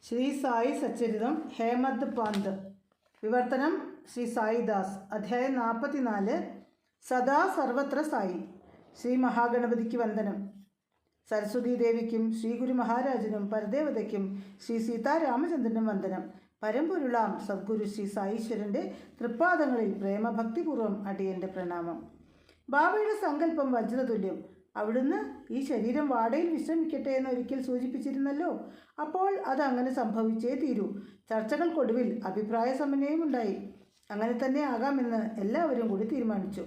ശ്രീ സായി സച്ചരിതം ഹേമദ് പാന്ത്. വിവർത്തനം ശ്രീ സായിദാസ്. അധ്യായം 44. സദാ സർവത്ര സായി. ശ്രീ മഹാഗണപതിക്ക് വന്ദനം. സരസ്വതീ ദേവിക്കും ശ്രീ ഗുരു മഹാരാജനും പരദേവതയ്ക്കും ശ്രീ സീതാരാമചന്ദ്രനും വന്ദനം. പരമ്പൊരുളാം സദ്ഗുരു ശ്രീ സായീശ്വരൻ്റെ തൃപ്പാദങ്ങളിൽ പ്രേമഭക്തിപൂർവ്വം അടിയൻ്റെ പ്രണാമം. ബാബയുടെ സങ്കല്പം വജ്രതുല്യം. അവിടുന്ന് ഈ ശരീരം വാടയിൽ വിശ്രമിക്കട്ടെ എന്ന് ഒരിക്കൽ സൂചിപ്പിച്ചിരുന്നല്ലോ. അപ്പോൾ അതങ്ങനെ സംഭവിച്ചേ തീരൂ. ചർച്ചകൾക്കൊടുവിൽ അഭിപ്രായ സമന്വയമുണ്ടായി. അങ്ങനെ തന്നെ ആകാമെന്ന് എല്ലാവരും കൂടി തീരുമാനിച്ചു.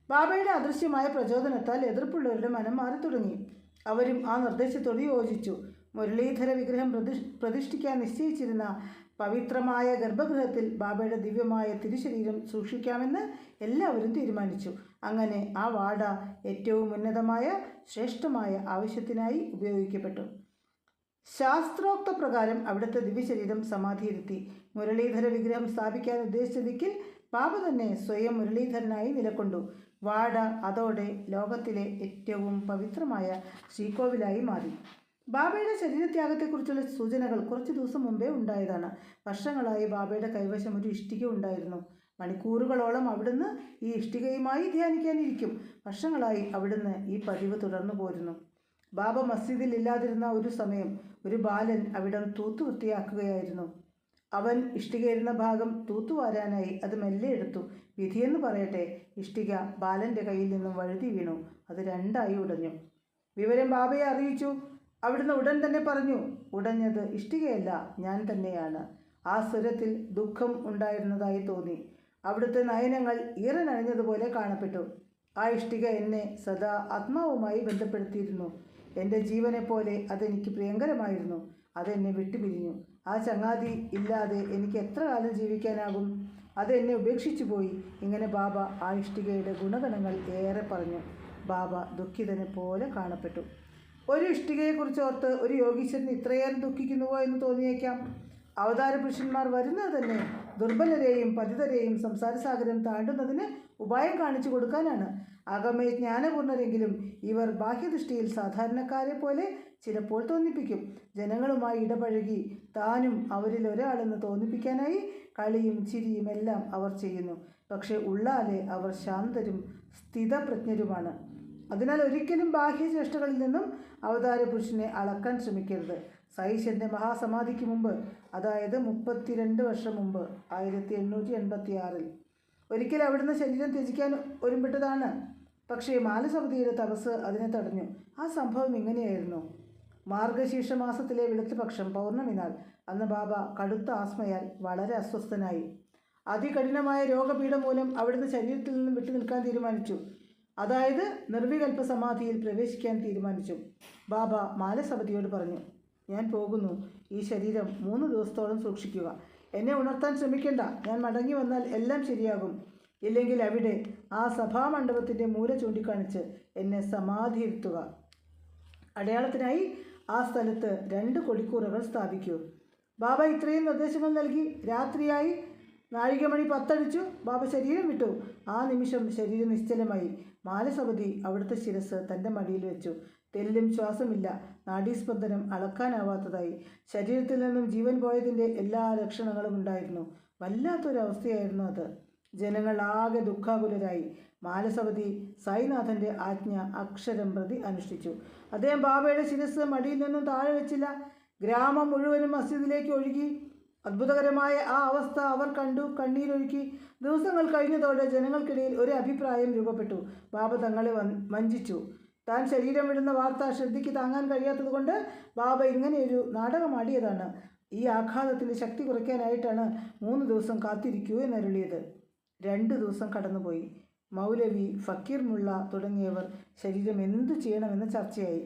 ബാബയുടെ അദൃശ്യമായ പ്രചോദനത്താൽ എതിർപ്പുള്ളവരുടെ മനം മാറി തുടങ്ങി. അവരും ആ നിർദ്ദേശത്തോട് യോജിച്ചു. മുരളീധര വിഗ്രഹം പ്രതിഷ്ഠിക്കാൻ നിശ്ചയിച്ചിരുന്ന പവിത്രമായ ഗർഭഗൃഹത്തിൽ ബാബയുടെ ദിവ്യമായ തിരുശരീരം സൂക്ഷിക്കാമെന്ന് എല്ലാവരും തീരുമാനിച്ചു. അങ്ങനെ ആ വാട ഏറ്റവും ഉന്നതമായ ശ്രേഷ്ഠമായ ആവശ്യത്തിനായി ഉപയോഗിക്കപ്പെട്ടു. ശാസ്ത്രോക്ത പ്രകാരം അവിടുത്തെ ദിവ്യശരീരം സമാധിയിരുത്തി. മുരളീധര വിഗ്രഹം സ്ഥാപിക്കാൻ ഉദ്ദേശിച്ച ദിക്കിൽ ബാബ തന്നെ സ്വയം മുരളീധരനായി നിലകൊണ്ടു. വാട അതോടെ ലോകത്തിലെ ഏറ്റവും പവിത്രമായ ശ്രീകോവിലായി മാറി. ബാബയുടെ ശരീരത്യാഗത്തെക്കുറിച്ചുള്ള സൂചനകൾ കുറച്ച് ദിവസം മുമ്പേ ഉണ്ടായതാണ്. വർഷങ്ങളായി ബാബയുടെ കൈവശം ഒരു ഇഷ്ടിക ഉണ്ടായിരുന്നു. മണിക്കൂറുകളോളം അവിടുന്ന് ഈ ഇഷ്ടികയുമായി ധ്യാനിക്കാനിരിക്കും. വർഷങ്ങളായി അവിടുന്ന് ഈ പതിവ് തുടർന്നു പോരുന്നു. ബാബ മസ്ജിദിൽ ഇല്ലാതിരുന്ന ഒരു സമയം ഒരു ബാലൻ അവിടം തൂത്തുവൃത്തിയാക്കുകയായിരുന്നു. അവൻ ഇഷ്ടികയിരുന്ന ഭാഗം തൂത്തുവാരാനായി അത് മെല്ലെ എടുത്തു. വിധിയെന്ന് പറയട്ടെ, ഇഷ്ടിക ബാലൻ്റെ കയ്യിൽ നിന്നും വഴുതി വീണു. അത് രണ്ടായി ഉടഞ്ഞു. വിവരം ബാബയെ അറിയിച്ചു. അവിടുന്ന് ഉടൻ തന്നെ പറഞ്ഞു, ഉടഞ്ഞത് ഇഷ്ടികയല്ല, ഞാൻ തന്നെയാണ്. ആ സ്വരത്തിൽ ദുഃഖം ഉണ്ടായിരുന്നതായി തോന്നി. അവിടുത്തെ നയനങ്ങൾ ഈറനണിഞ്ഞതുപോലെ കാണപ്പെട്ടു. ആ ഇഷ്ടിക എന്നെ സദാ ആത്മാവുമായി ബന്ധപ്പെടുത്തിയിരുന്നു. എൻ്റെ ജീവനെപ്പോലെ അതെനിക്ക് പ്രിയങ്കരമായിരുന്നു. അതെന്നെ വിട്ടുപിരിഞ്ഞു. ആ ചങ്ങാതി ഇല്ലാതെ എനിക്ക് എത്ര കാലം ജീവിക്കാനാകും? അതെന്നെ ഉപേക്ഷിച്ചു പോയി. ഇങ്ങനെ ബാബ ആ ഇഷ്ടികയുടെ ഗുണഗണങ്ങൾ ഏറെ പറഞ്ഞു. ബാബ ദുഃഖിതനെ പോലെ കാണപ്പെട്ടു. ഒരു ഇഷ്ടികയെക്കുറിച്ച് ഓർത്ത് ഒരു യോഗീശ്വരൻ ഇത്രയേറെ ദുഃഖിക്കുന്നുവോ എന്ന് തോന്നിയേക്കാം. അവതാര പുരുഷന്മാർ വരുന്നത് തന്നെ ദുർബലരെയും പതിതരെയും സംസാരസാഗരം താണ്ടുന്നതിന് ഉപായം കാണിച്ചു കൊടുക്കാനാണ്. അകമേ ജ്ഞാനപൂർണരെങ്കിലും ഇവർ ബാഹ്യദൃഷ്ടിയിൽ സാധാരണക്കാരെ പോലെ ചിലപ്പോൾ തോന്നിപ്പിക്കും. ജനങ്ങളുമായി ഇടപഴകി താനും അവരിൽ ഒരാളെന്ന് തോന്നിപ്പിക്കാനായി കളിയും ചിരിയും എല്ലാം അവർ ചെയ്യുന്നു. പക്ഷേ ഉള്ളാലെ അവർ ശാന്തരും സ്ഥിതപ്രജ്ഞരുമാണ്. അതിനാൽ ഒരിക്കലും ബാഹ്യചേഷ്ടകളിൽ നിന്നും അവതാര പുരുഷനെ അളക്കാൻ ശ്രമിക്കരുത്. സായീശ്വരൻ്റെ മഹാസമാധിക്ക് മുമ്പ്, അതായത് 32 വർഷം മുമ്പ്, 1886 ഒരിക്കൽ അവിടുന്ന് ശരീരം ത്യജിക്കാൻ ഒരുമ്പെട്ടതാണ്. പക്ഷേ മാലസമിതിയുടെ തപസ് അതിനെ തടഞ്ഞു. ആ സംഭവം ഇങ്ങനെയായിരുന്നു. മാർഗശീർഷ മാസത്തിലെ വെളുത്തപക്ഷം പൗർണമി നാൾ. അന്ന് ബാബ കടുത്ത ആസ്മയാൽ വളരെ അസ്വസ്ഥനായി. അതികഠിനമായ രോഗപീഠ മൂലം അവിടുന്ന് ശരീരത്തിൽ നിന്നും വിട്ടുനിൽക്കാൻ തീരുമാനിച്ചു. അതായത് നിർവികൽപ്പ സമാധിയിൽ പ്രവേശിക്കാൻ തീരുമാനിച്ചു. ബാബ മാലസമിതിയോട് പറഞ്ഞു, ഞാൻ പോകുന്നു. ഈ ശരീരം 3 ദിവസത്തോളം സൂക്ഷിക്കുക. എന്നെ ഉണർത്താൻ ശ്രമിക്കേണ്ട. ഞാൻ മടങ്ങി വന്നാൽ എല്ലാം ശരിയാകും. ഇല്ലെങ്കിൽ അവിടെ ആ സഭാമണ്ഡപത്തിൻ്റെ മൂല ചൂണ്ടിക്കാണിച്ച് എന്നെ സമാധിയിരുത്തുക. അടയാളത്തിനായി ആ സ്ഥലത്ത് 2 കൊടിക്കൂറകൾ സ്ഥാപിക്കൂ. ബാബ ഇത്രയും നിർദ്ദേശങ്ങൾ നൽകി. രാത്രിയായി. നാഴികമണി 10 അടിച്ചു. ബാബ ശരീരം വിട്ടു. ആ നിമിഷം ശരീരം നിശ്ചലമായി. മാലസമിതി അവിടുത്തെ ശിരസ് തൻ്റെ മടിയിൽ വെച്ചു. തെല്ലും ശ്വാസമില്ല. നാഡീസ്പന്ദനം അളക്കാനാവാത്തതായി. ശരീരത്തിൽ നിന്നും ജീവൻ പോയതിൻ്റെ എല്ലാ ലക്ഷണങ്ങളും ഉണ്ടായിരുന്നു. വല്ലാത്തൊരവസ്ഥയായിരുന്നു അത്. ജനങ്ങൾ ആകെ ദുഃഖാകുലരായി. മാലസമിതി സായിനാഥൻ്റെ ആജ്ഞ അക്ഷരം പ്രതി അനുഷ്ഠിച്ചു. അദ്ദേഹം ബാബയുടെ ശിരസ് മടിയിൽ നിന്നും താഴെ വെച്ചില്ല. ഗ്രാമം മുഴുവനും മസ്ജിദിലേക്ക് ഒഴുകി. അത്ഭുതകരമായ ആ അവസ്ഥ അവർ കണ്ടു, കണ്ണീരൊഴുക്കി. ദിവസങ്ങൾ കഴിഞ്ഞതോടെ ജനങ്ങൾക്കിടയിൽ ഒരു അഭിപ്രായം രൂപപ്പെട്ടു. ബാബ തങ്ങളെ വഞ്ചിച്ചു. താൻ ശരീരം വിടുന്ന വാർത്ത ശ്രദ്ധയ്ക്ക് താങ്ങാൻ കഴിയാത്തതുകൊണ്ട് ബാബ ഇങ്ങനെയൊരു നാടകമാടിയതാണ്. ഈ ആഘാതത്തിൻ്റെ ശക്തി കുറയ്ക്കാനായിട്ടാണ് 3 ദിവസം കാത്തിരിക്കൂ എന്നരുളിയത്. 2 ദിവസം കടന്നുപോയി. മൗലവി, ഫക്കീർ മുള്ള തുടങ്ങിയവർ ശരീരം എന്തു ചെയ്യണമെന്ന് ചർച്ചയായി.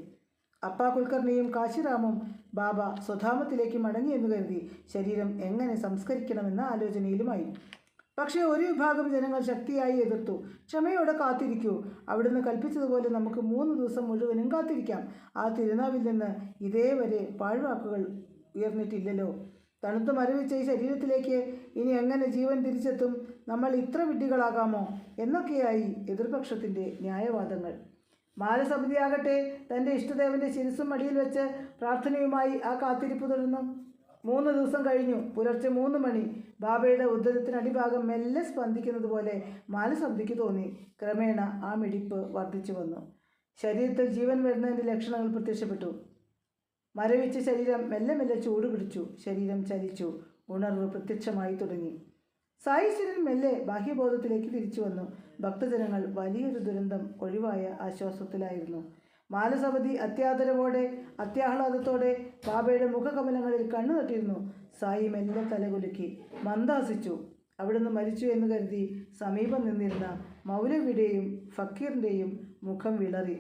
അപ്പ കുൽക്കർണിയും കാശിറാമും ബാബ സ്വധാമത്തിലേക്ക് മടങ്ങിയെന്ന് കരുതി ശരീരം എങ്ങനെ സംസ്കരിക്കണമെന്ന ആലോചനയിലുമായി. പക്ഷേ ഒരു വിഭാഗം ജനങ്ങൾ ശക്തിയായി എതിർത്തു. ക്ഷമയോടെ കാത്തിരിക്കൂ. അവിടുന്ന് കൽപ്പിച്ചതുപോലെ നമുക്ക് 3 ദിവസം മുഴുവനും കാത്തിരിക്കാം. ആ തിരുനാവിൽ നിന്ന് ഇതേവരെ പാഴ്വാക്കുകൾ ഉയർന്നിട്ടില്ലല്ലോ. തണുത്ത് മരവിച്ച ഈ ശരീരത്തിലേക്ക് ഇനി എങ്ങനെ ജീവൻ തിരിച്ചെത്തും? നമ്മൾ ഇത്ര വിഡ്ഢികളാകാമോ? എന്നൊക്കെയായി എതിർപക്ഷത്തിൻ്റെ ന്യായവാദങ്ങൾ. മാലസമിതിയാകട്ടെ തൻ്റെ ഇഷ്ടദേവൻ്റെ ശിരസ്സും മടിയിൽ വെച്ച് പ്രാർത്ഥനയുമായി ആ കാത്തിരിപ്പ് തുടർന്നു. 3 ദിവസം കഴിഞ്ഞു. പുലർച്ചെ 3 മണി. ബാബയുടെ ഉദരത്തിനടിഭാഗം മെല്ലെ സ്പന്ദിക്കുന്നത് പോലെ മാലസബ്ദിക്ക് തോന്നി. ക്രമേണ ആ മിടിപ്പ് വർദ്ധിച്ചു വന്നു. ശരീരത്തിൽ ജീവൻ വരുന്നതിൻ്റെ ലക്ഷണങ്ങൾ പ്രത്യക്ഷപ്പെട്ടു. മരവിച്ച ശരീരം മെല്ലെ മെല്ലെ ചൂട് പിടിച്ചു. ശരീരം ചലിച്ചു. ഉണർവ് പ്രത്യക്ഷമായി തുടങ്ങി. സായീശ്വരൻ മെല്ലെ ബാഹ്യബോധത്തിലേക്ക് തിരിച്ചു വന്നു. ഭക്തജനങ്ങൾ വലിയൊരു ദുരന്തം ഒഴിവായ ആശ്വാസത്തിലായിരുന്നു. മാലസപതി അത്യാദരവോടെ അത്യാഹ്ലാദത്തോടെ ബാബയുടെ മുഖകമലങ്ങളിൽ കണ്ണു നട്ടിരുന്നു. സായി മെല്ലെ തലകുലുക്കി മന്ദാസിച്ചു. അവിടുന്ന് മരിച്ചു എന്ന് കരുതി സമീപം നിന്നിരുന്ന മൗലവിയുടെയും ഫക്കീറിൻ്റെയും മുഖം വിളറി.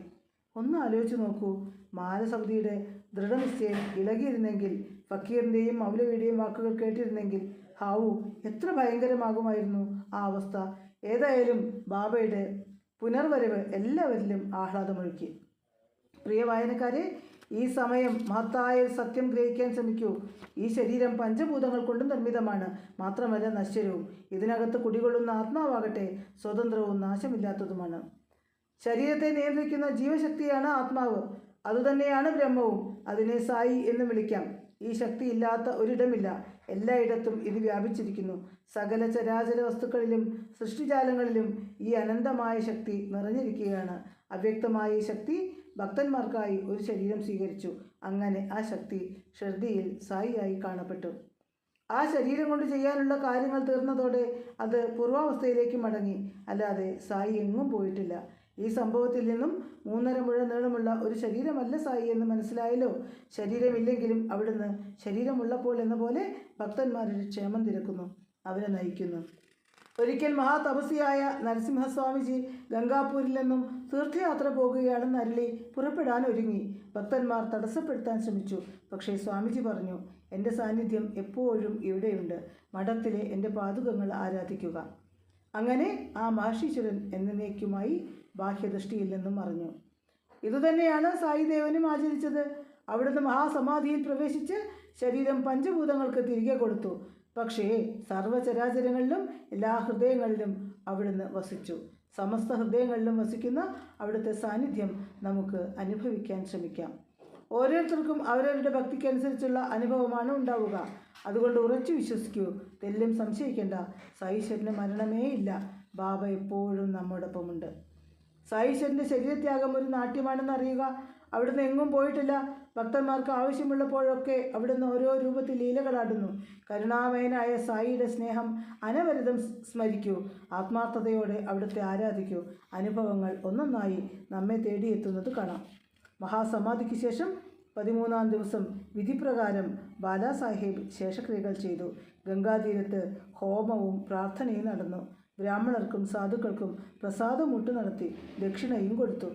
ഒന്ന് ആലോചിച്ചു നോക്കൂ. മാലസപതിയുടെ ദൃഢനിശ്ചയം ഇളകിയിരുന്നെങ്കിൽ, ഫക്കീറിൻ്റെയും മൗലവിയുടെയും വാക്കുകൾ കേട്ടിരുന്നെങ്കിൽ, ഹാവു എത്ര ഭയങ്കരമാകുമായിരുന്നു ആ അവസ്ഥ. ഏതായാലും ബാബയുടെ പുനർവരവ് എല്ലാവരിലും ആഹ്ലാദമൊഴുക്കി. പ്രിയ വായനക്കാരെ, ഈ സമയം മഹത്തായ സത്യം ഗ്രഹിക്കാൻ ശ്രമിക്കൂ. ഈ ശരീരം പഞ്ചഭൂതങ്ങൾ കൊണ്ട് നിർമ്മിതമാണ്, മാത്രമല്ല നശ്വരവും. ഇതിനകത്ത് കുടികൊള്ളുന്ന ആത്മാവാകട്ടെ സ്വതന്ത്രവും നാശമില്ലാത്തതുമാണ്. ശരീരത്തെ നിയന്ത്രിക്കുന്ന ജീവശക്തിയാണ് ആത്മാവ്. അതുതന്നെയാണ് ബ്രഹ്മവും. അതിനെ സായി എന്ന് വിളിക്കാം. ഈ ശക്തി ഇല്ലാത്ത ഒരിടമില്ല. എല്ലായിടത്തും ഇത് വ്യാപിച്ചിരിക്കുന്നു. സകല ചരാചര വസ്തുക്കളിലും സൃഷ്ടിജാലങ്ങളിലും ഈ അനന്തമായ ശക്തി നിറഞ്ഞിരിക്കുകയാണ്. അവ്യക്തമായ ഈ ശക്തി ഭക്തന്മാർക്കായി ഒരു ശരീരം സ്വീകരിച്ചു. അങ്ങനെ ആ ശക്തി ഷിർദിയിൽ സായിയായി കാണപ്പെട്ടു. ആ ശരീരം കൊണ്ട് ചെയ്യാനുള്ള കാര്യങ്ങൾ തീർന്നതോടെ അത് പൂർവാവസ്ഥയിലേക്ക് മടങ്ങി. അല്ലാതെ സായി എങ്ങും പോയിട്ടില്ല. ഈ സംഭവത്തിൽ നിന്നും 3.5 മുഴ നീളമുള്ള ഒരു ശരീരമല്ല സായി എന്ന് മനസ്സിലായല്ലോ. ശരീരമില്ലെങ്കിലും അവിടുന്ന് ശരീരമുള്ളപ്പോൾ എന്ന പോലെ ഭക്തന്മാരുടെ ക്ഷേമം തിരക്കുന്നു, അവരെ നയിക്കുന്നു. ഒരിക്കൽ മഹാതപസ്വിയായ നരസിംഹസ്വാമിജി ഗംഗാപൂരിൽ നിന്നും തീർത്ഥയാത്ര പോകുകയാണെന്ന് അരുളി പുറപ്പെടാൻ ഒരുങ്ങി. ഭക്തന്മാർ തടസ്സപ്പെടുത്താൻ ശ്രമിച്ചു. പക്ഷേ സ്വാമിജി പറഞ്ഞു, എൻ്റെ സാന്നിധ്യം എപ്പോഴും ഇവിടെയുണ്ട്. മഠത്തിലെ എൻ്റെ പാദുകങ്ങൾ ആരാധിക്കുക. അങ്ങനെ ആ മഹർഷീശ്വരൻ എന്നേക്കുമായി ബാഹ്യദൃഷ്ടിയിൽ നിന്നും മറഞ്ഞു. ഇതുതന്നെയാണ് സായിദേവനും ആചരിച്ചത്. അവിടുന്ന് മഹാസമാധിയിൽ പ്രവേശിച്ച് ശരീരം പഞ്ചഭൂതങ്ങൾക്ക് തിരികെ കൊടുത്തു. പക്ഷേ സർവചരാചരങ്ങളിലും എല്ലാ ഹൃദയങ്ങളിലും അവിടുന്ന് വസിച്ചു. സമസ്ത ഹൃദയങ്ങളിലും വസിക്കുന്ന അവിടുത്തെ സാന്നിധ്യം നമുക്ക് അനുഭവിക്കാൻ ശ്രമിക്കാം. ഓരോരുത്തർക്കും അവരവരുടെ ഭക്തിക്കനുസരിച്ചുള്ള അനുഭവമാണ് ഉണ്ടാവുക. അതുകൊണ്ട് ഉറച്ചു വിശ്വസിക്കൂ, തെല്ലും സംശയിക്കേണ്ട. സായീശ്വരന് മരണമേ ഇല്ല. ബാബ എപ്പോഴും നമ്മോടൊപ്പമുണ്ട്. സായീശ്വരൻ്റെ ശരീരത്യാഗം ഒരു നാട്യമാണെന്ന് അറിയുക. അവിടുന്ന് എങ്ങും പോയിട്ടില്ല. ഭക്തന്മാർക്ക് ആവശ്യമുള്ളപ്പോഴൊക്കെ അവിടുന്ന് ഓരോ രൂപത്തിൽ ലീലകളാടുന്നു. കരുണാമയനായ സായിയുടെ സ്നേഹം അനവരതം സ്മരിക്കൂ. ആത്മാർത്ഥതയോടെ അവിടുത്തെ ആരാധിക്കൂ. അനുഭവങ്ങൾ ഒന്നൊന്നായി നമ്മെ തേടിയെത്തുന്നത് കാണാം. മഹാസമാധിക്ക് ശേഷം 13-ാം ദിവസം വിധിപ്രകാരം ബാലാസാഹേബ് ശേഷക്രിയകൾ ചെയ്തു. ഗംഗാതീരത്ത് ഹോമവും പ്രാർത്ഥനയും നടന്നു. ബ്രാഹ്മണർക്കും സാധുക്കൾക്കും പ്രസാദമൂട്ട് നടത്തി. ദക്ഷിണയും കൊടുത്തു.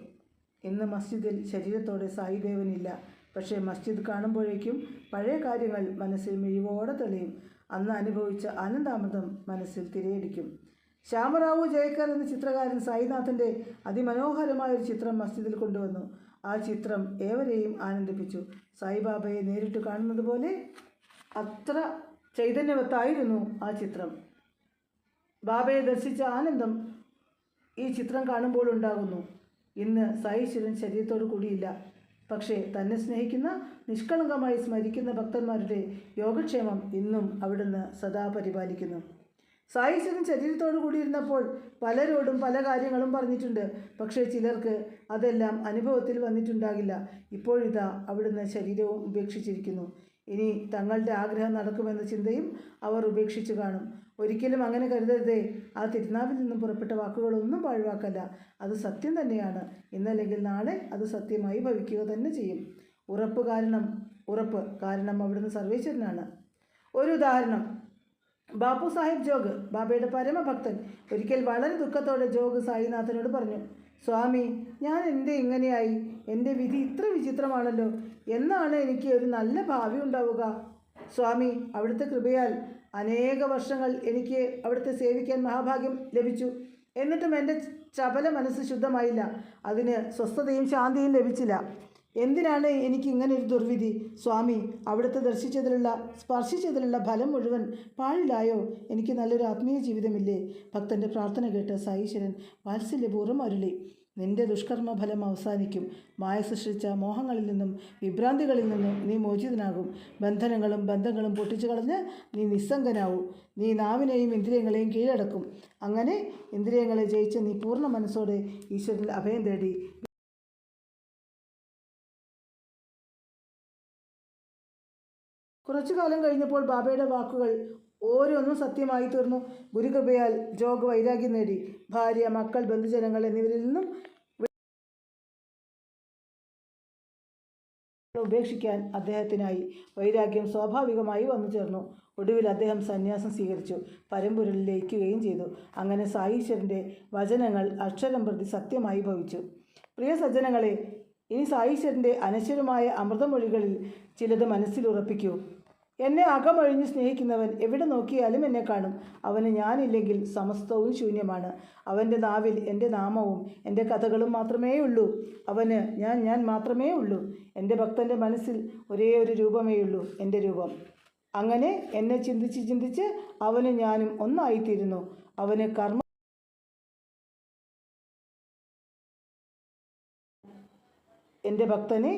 ഇന്ന് മസ്ജിദിൽ ശരീരത്തോടെ സായിദേവനില്ല. പക്ഷേ മസ്ജിദ് കാണുമ്പോഴേക്കും പഴയ കാര്യങ്ങൾ മനസ്സിൽ മിഴിവോടെ തെളിയും. അന്ന് അനുഭവിച്ച ആനന്ദാമൃതം മനസ്സിൽ തിരയടിക്കും. ശ്യാമറാവു ജയക്കർ എന്ന ചിത്രകാരൻ സായിനാഥൻ്റെ അതിമനോഹരമായൊരു ചിത്രം മസ്ജിദിൽ കൊണ്ടുവന്നു. ആ ചിത്രം ഏവരെയും ആനന്ദിപ്പിച്ചു. സായിബാബയെ നേരിട്ട് കാണുന്നത് പോലെ അത്ര ചൈതന്യവത്തായിരുന്നു ആ ചിത്രം. ബാബയെ ദർശിച്ച ആനന്ദം ഈ ചിത്രം കാണുമ്പോൾ ഉണ്ടാകുന്നു. ഇന്ന് സായീശ്വരൻ ശരീരത്തോടു കൂടിയില്ല. പക്ഷേ തന്നെ സ്നേഹിക്കുന്ന, നിഷ്കളങ്കമായി സ്മരിക്കുന്ന ഭക്തന്മാരുടെ യോഗക്ഷേമം ഇന്നും അവിടുന്ന് സദാ പരിപാലിക്കുന്നു. സായീശ്വരൻ ശരീരത്തോടു കൂടിയിരുന്നപ്പോൾ പലരോടും പല കാര്യങ്ങളും പറഞ്ഞിട്ടുണ്ട്. പക്ഷേ ചിലർക്ക് അതെല്ലാം അനുഭവത്തിൽ വന്നിട്ടുണ്ടാകില്ല. ഇപ്പോഴിതാ അവിടുന്ന് ശരീരവും ഉപേക്ഷിച്ചിരിക്കുന്നു. ഇനി തങ്ങളുടെ ആഗ്രഹം നടക്കുമെന്ന ചിന്തയും അവർ ഉപേക്ഷിച്ചു കാണും. ഒരിക്കലും അങ്ങനെ കരുതരുതേ. ആ തിരുനാവിൽ നിന്നും പുറപ്പെട്ട വാക്കുകളൊന്നും പാഴ്വാക്കല്ല. അത് സത്യം തന്നെയാണ്. ഇന്നല്ലെങ്കിൽ നാളെ അത് സത്യമായി ഭവിക്കുക തന്നെ ചെയ്യും. ഉറപ്പ് കാരണം അവിടുന്ന് സർവേശ്വരനാണ്. ഒരു ഉദാഹരണം, ബാപ്പു സാഹിബ് ജോഗ്, ബാബയുടെ പരമഭക്തൻ, ഒരിക്കൽ വളരെ ദുഃഖത്തോടെ ജോഗ് സായിനാഥനോട് പറഞ്ഞു, സ്വാമി, ഞാൻ എൻ്റെ ഇങ്ങനെയായി? എൻ്റെ വിധി ഇത്ര വിചിത്രമാണല്ലോ. എന്നാണ് എനിക്ക് ഒരു നല്ല ഭാവി ഉണ്ടാവുക? സ്വാമി, അവിടുത്തെ കൃപയാൽ അനേക വർഷങ്ങൾ എനിക്ക് അവിടുത്തെ സേവിക്കാൻ മഹാഭാഗ്യം ലഭിച്ചു. എന്നിട്ടും എൻ്റെ ചപല മനസ്സ് ശുദ്ധമായില്ല. അതിന് സ്വസ്ഥതയും ശാന്തിയും ലഭിച്ചില്ല. എന്തിനാണ് എനിക്ക് ഇങ്ങനെ ഒരു ദുർവിധി? സ്വാമി, അവിടുത്തെ സ്പർശിച്ചതിലുള്ള ഫലം മുഴുവൻ പാഴിലായോ? എനിക്ക് നല്ലൊരു ആത്മീയ ജീവിതമില്ലേ? ഭക്തൻ്റെ പ്രാർത്ഥന കേട്ട് സായീശ്വരൻ വാത്സല്യപൂർവ്വം അരുളി, നിന്റെ ദുഷ്കർമ്മഫലം അവസാനിക്കും. മായ സൃഷ്ടിച്ച മോഹങ്ങളിൽ നിന്നും വിഭ്രാന്തികളിൽ നിന്നും നീ മോചിതനാകും. ബന്ധനങ്ങളും ബന്ധങ്ങളും പൊട്ടിച്ചു കളഞ്ഞ് നീ നിസ്സംഗനാവും. നീ നാവിനെയും ഇന്ദ്രിയങ്ങളെയും കീഴടക്കും. അങ്ങനെ ഇന്ദ്രിയങ്ങളെ ജയിച്ച് നീ പൂർണ്ണ മനസ്സോടെ ഈശ്വരനിൽ അഭയം തേടി കുറച്ചു കാലം കഴിഞ്ഞപ്പോൾ ബാബയുടെ വാക്കുകൾ ഓരോന്നും സത്യമായി തീർന്നു. ഗുരുകൃപയാൽ ജോഗ് വൈരാഗ്യം നേടി. ഭാര്യ, മക്കൾ, ബന്ധുജനങ്ങൾ എന്നിവരിൽ നിന്നും ഉപേക്ഷിക്കാൻ അദ്ദേഹത്തിനായി. വൈരാഗ്യം സ്വാഭാവികമായി വന്നു ചേർന്നു. ഒടുവിൽ അദ്ദേഹം സന്യാസം സ്വീകരിച്ചു. പരമ്പൊരുളിൽ ലയിക്കുകയും ചെയ്തു. അങ്ങനെ സായീശ്വരൻ്റെ വചനങ്ങൾ അക്ഷരം പ്രതി സത്യമായി ഭവിച്ചു. പ്രിയ സജ്ജനങ്ങളെ, ഇനി സായീശ്വരൻ്റെ അനശ്വരമായ അമൃതമൊഴികളിൽ ചിലത് മനസ്സിൽ ഉറപ്പിക്കൂ. എന്നെ അകമൊഴിഞ്ഞ് സ്നേഹിക്കുന്നവൻ എവിടെ നോക്കിയാലും എന്നെ കാണും. അവന് ഞാനില്ലെങ്കിൽ സമസ്തവും ശൂന്യമാണ്. അവൻ്റെ നാവിൽ എൻ്റെ നാമവും എൻ്റെ കഥകളും മാത്രമേ ഉള്ളൂ. അവന് ഞാൻ മാത്രമേ ഉള്ളൂ. എൻ്റെ ഭക്തൻ്റെ മനസ്സിൽ ഒരേ ഒരു രൂപമേയുള്ളൂ, എൻ്റെ രൂപം. അങ്ങനെ എന്നെ ചിന്തിച്ച് അവനും ഞാനും ഒന്നായിത്തീരുന്നു. അവന് കർമ്മ എൻ്റെ ഭക്തനെ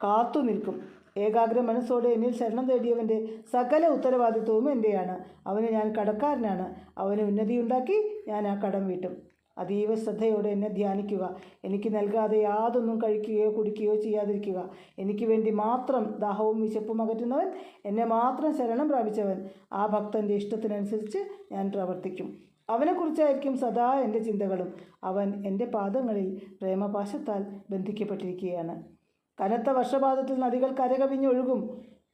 കാത്തു നിൽക്കും. ഏകാഗ്ര മനസ്സോടെ എന്നിൽ ശരണം തേടിയവൻ്റെ സകല ഉത്തരവാദിത്വവും എൻ്റെയാണ്. അവന് ഞാൻ കടക്കാരനാണ്. അവന് ഉന്നതിയുണ്ടാക്കി ഞാൻ ആ കടം വീട്ടും. അതീവ ശ്രദ്ധയോടെ എന്നെ ധ്യാനിക്കുക. എനിക്ക് നൽകാതെ യാതൊന്നും കഴിക്കുകയോ കുടിക്കുകയോ ചെയ്യാതിരിക്കുക. എനിക്ക് വേണ്ടി മാത്രം ദാഹവും വിശപ്പും അകറ്റുന്നവൻ, എന്നെ മാത്രം ശരണം പ്രാപിച്ചവൻ, ആ ഭക്തൻ്റെ ഇഷ്ടത്തിനനുസരിച്ച് ഞാൻ പ്രവർത്തിക്കും. അവനെക്കുറിച്ചായിരിക്കും സദാ എൻ്റെ ചിന്തകളും. അവൻ എൻ്റെ പാദങ്ങളിൽ പ്രേമപാശത്താൽ ബന്ധിക്കപ്പെട്ടിരിക്കുകയാണ്. കനത്ത വർഷപാതത്തിൽ നദികൾ കരകവിഞ്ഞൊഴുകും.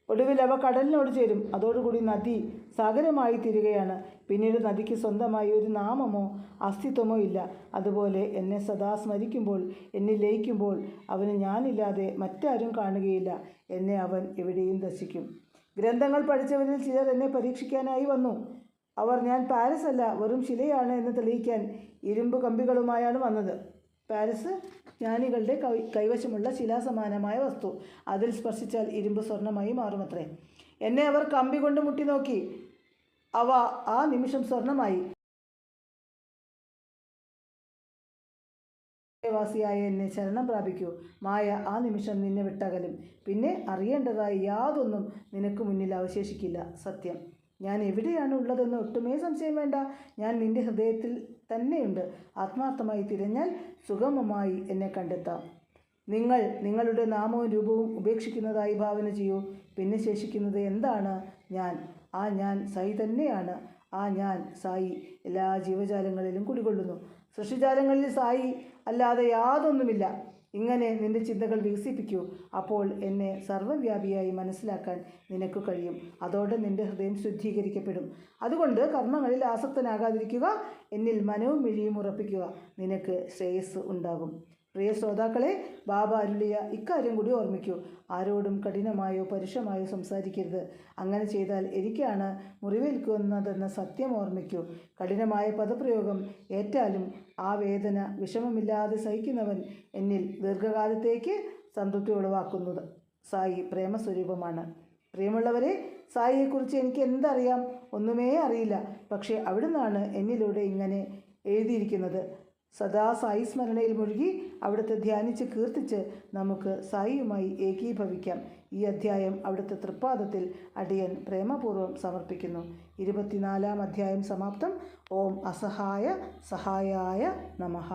ഒടുവിൽ അവ കടലിനോട് ചേരും. അതോടുകൂടി നദി സാഗരമായി തീരുകയാണ്. പിന്നീട് നദിക്ക് സ്വന്തമായി ഒരു നാമമോ അസ്തിത്വമോ ഇല്ല. അതുപോലെ എന്നെ സദാ സ്മരിക്കുമ്പോൾ, എന്നിൽ ലയിക്കുമ്പോൾ അവന് ഞാനില്ലാതെ മറ്റാരും കാണുകയില്ല. എന്നെ അവൻ എവിടെയും ദർശിക്കും. ഗ്രന്ഥങ്ങൾ പഠിച്ചവരിൽ ചിലർ എന്നെ പരീക്ഷിക്കാനായി വന്നു. അവർ ഞാൻ പാരിസ് അല്ല, വെറും ശിലയാണ് എന്ന് തെളിയിക്കാൻ ഇരുമ്പ് കമ്പികളുമായാണ് വന്നത്. പാരിസ് ജ്ഞാനികളുടെ കൈവശമുള്ള ശിലാസമാനമായ വസ്തു. അതിൽ സ്പർശിച്ചാൽ ഇരുമ്പ് സ്വർണ്ണമായി മാറുമത്രേ. എന്നെ അവർ കമ്പി കൊണ്ട് മുട്ടി നോക്കി. അവ ആ നിമിഷം സ്വർണ്ണമായി. വാസിയായ എന്നെ ശരണം പ്രാപിക്കൂ. മായ ആ നിമിഷം നിന്നെ വിട്ടകലും. പിന്നെ അറിയേണ്ടതായി യാതൊന്നും നിനക്ക് മുന്നിൽ അവശേഷിക്കില്ല. സത്യം, ഞാൻ എവിടെയാണ് ഉള്ളതെന്ന് ഒട്ടുമേ സംശയം വേണ്ട. ഞാൻ നിന്റെ ഹൃദയത്തിൽ തന്നെയുണ്ട്. ആത്മാർത്ഥമായി തിരഞ്ഞാൽ സുഗമമായി എന്നെ കണ്ടെത്താം. നിങ്ങൾ നിങ്ങളുടെ നാമവും രൂപവും ഉപേക്ഷിക്കുന്നതായി ഭാവന ചെയ്യൂ. പിന്നെ ശേഷിക്കുന്നത് എന്താണ്? ഞാൻ. ആ ഞാൻ സായി തന്നെയാണ്. ആ ഞാൻ സായി എല്ലാ ജീവജാലങ്ങളിലും കുടികൊള്ളുന്നു. സൃഷ്ടിജാലങ്ങളിൽ സായി അല്ലാതെ യാതൊന്നുമില്ല. ഇങ്ങനെ നിന്റെ ചിന്തകൾ വികസിപ്പിക്കൂ. അപ്പോൾ എന്നെ സർവ്വവ്യാപിയായി മനസ്സിലാക്കാൻ നിനക്ക് കഴിയും. അതോടെ നിന്റെ ഹൃദയം ശുദ്ധീകരിക്കപ്പെടും. അതുകൊണ്ട് കർമ്മങ്ങളിൽ ആസക്തനാകാതിരിക്കുക. എന്നിൽ മനവും മിഴിയും ഉറപ്പിക്കുക. നിനക്ക് ശ്രേയസ് ഉണ്ടാകും. പ്രിയ ശ്രോതാക്കളെ, ബാബ അരുളിയ ഇക്കാര്യം കൂടി ഓർമ്മിക്കൂ. ആരോടും കഠിനമായോ പരുഷമായോ സംസാരിക്കരുത്. അങ്ങനെ ചെയ്താൽ എനിക്കാണ് മുറിവേൽക്കുന്നതെന്ന സത്യം ഓർമ്മിക്കൂ. കഠിനമായ പദപ്രയോഗം ഏറ്റാലും ആ വേദന വിഷമമില്ലാതെ സഹിക്കുന്നവൻ എന്നിൽ ദീർഘകാലത്തേക്ക് സംതൃപ്തി ഉളവാക്കുന്നത്. സായി പ്രേമസ്വരൂപമാണ്. പ്രിയമുള്ളവരെ, സായിയെക്കുറിച്ച് എനിക്ക് എന്തറിയാം? ഒന്നുമേ അറിയില്ല. പക്ഷേ അവിടുന്നാണ് എന്നിലൂടെ ഇങ്ങനെ എഴുതിയിരിക്കുന്നത്. സദാ സായി സ്മരണയിൽ മുഴുകി അവിടുത്തെ ധ്യാനിച്ച് കീർത്തിച്ച് നമുക്ക് സായിയുമായി ഏകീഭവിക്കാം. ഈ അധ്യായം അവിടുത്തെ തൃപ്പാദത്തിൽ അടിയൻ പ്രേമപൂർവ്വം സമർപ്പിക്കുന്നു. 24-ാം അധ്യായം സമാപ്തം. ഓം അസഹായ സഹായായ നമഃ.